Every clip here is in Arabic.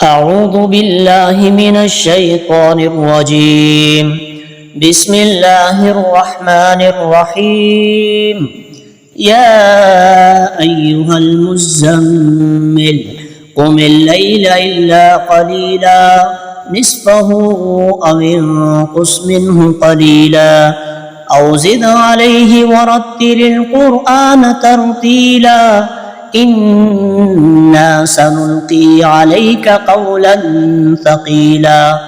أعوذ بالله من الشيطان الرجيم. بسم الله الرحمن الرحيم. يا أيها المزمل قم الليل إلا قليلا نصفه أو انقص منه قليلا أو زد عليه ورتل القرآن ترتيلا إنا سنلقي عليك قولا ثقيلا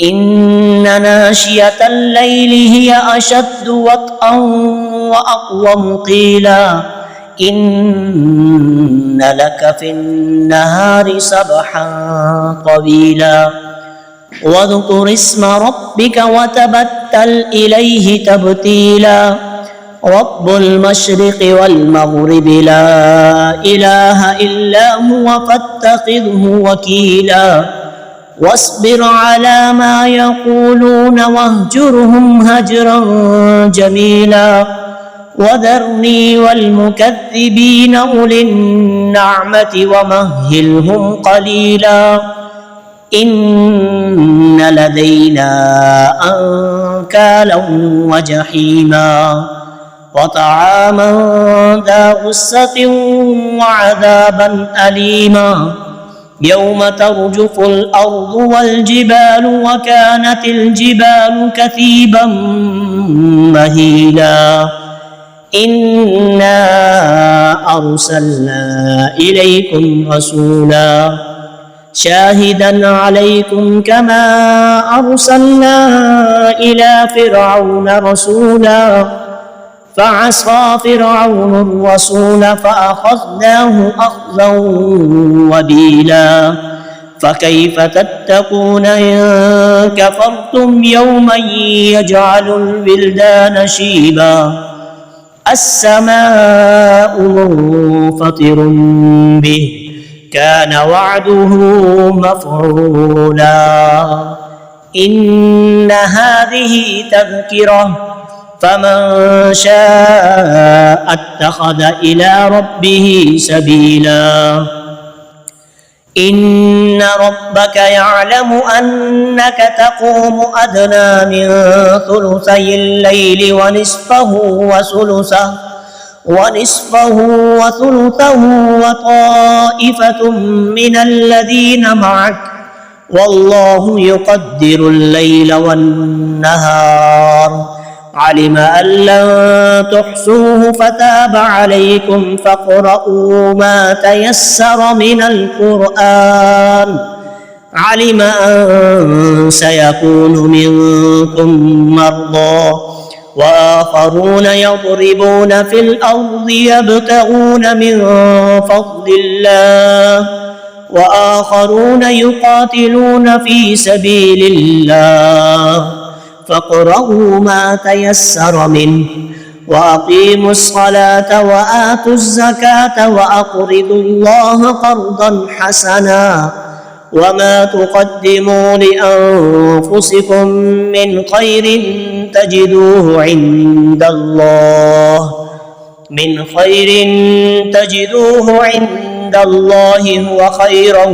إن ناشئة الليل هي أشد وطئا وأقوم قيلا إن لك في النهار سبحا طويلا واذكر اسم ربك وتبتل إليه تبتيلا رب المشرق والمغرب لا إله إلا هو فاتخذه وكيلا واصبر على ما يقولون واهجرهم هجرا جميلا وذرني والمكذبين أولي النعمة ومهلهم قليلا إن لدينا أنكالا وجحيما وطعاما ذا غصة وعذابا أليما يوم ترجف الأرض والجبال وكانت الجبال كثيبا مهيلا إنا أرسلنا إليكم رسولا شاهدا عليكم كما أرسلنا إلى فرعون رسولا فعصى فرعون الرسول فأخذناه أخذا وبيلا فكيف تتقون إن كفرتم يوما يجعل الولدان شيبا السماء منفطر به كان وعده مفعولا إن هذه تذكرة فمن شاء اتخذ إلى ربه سبيلا إن ربك يعلم أنك تقوم أدنى من ثلثي الليل ونصفه وثلثه وطائفة من الذين معك والله يقدر الليل والنهار علم أن لن تحصوه فتاب عليكم فاقرؤوا ما تيسر من القرآن علم أن سيكون منكم مرضى وآخرون يضربون في الأرض يبتغون من فضل الله وآخرون يقاتلون في سبيل الله فاقرؤوا ما تيسر منه وأقيموا الصلاة وآتوا الزكاة وأقرضوا الله قرضا حسنا وما تقدموا لأنفسكم من خير تجدوه عند الله هو خيرا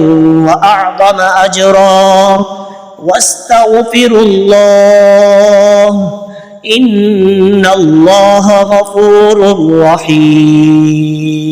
وأعظم أجرا واستغفروا الله إن الله غفور رحيم.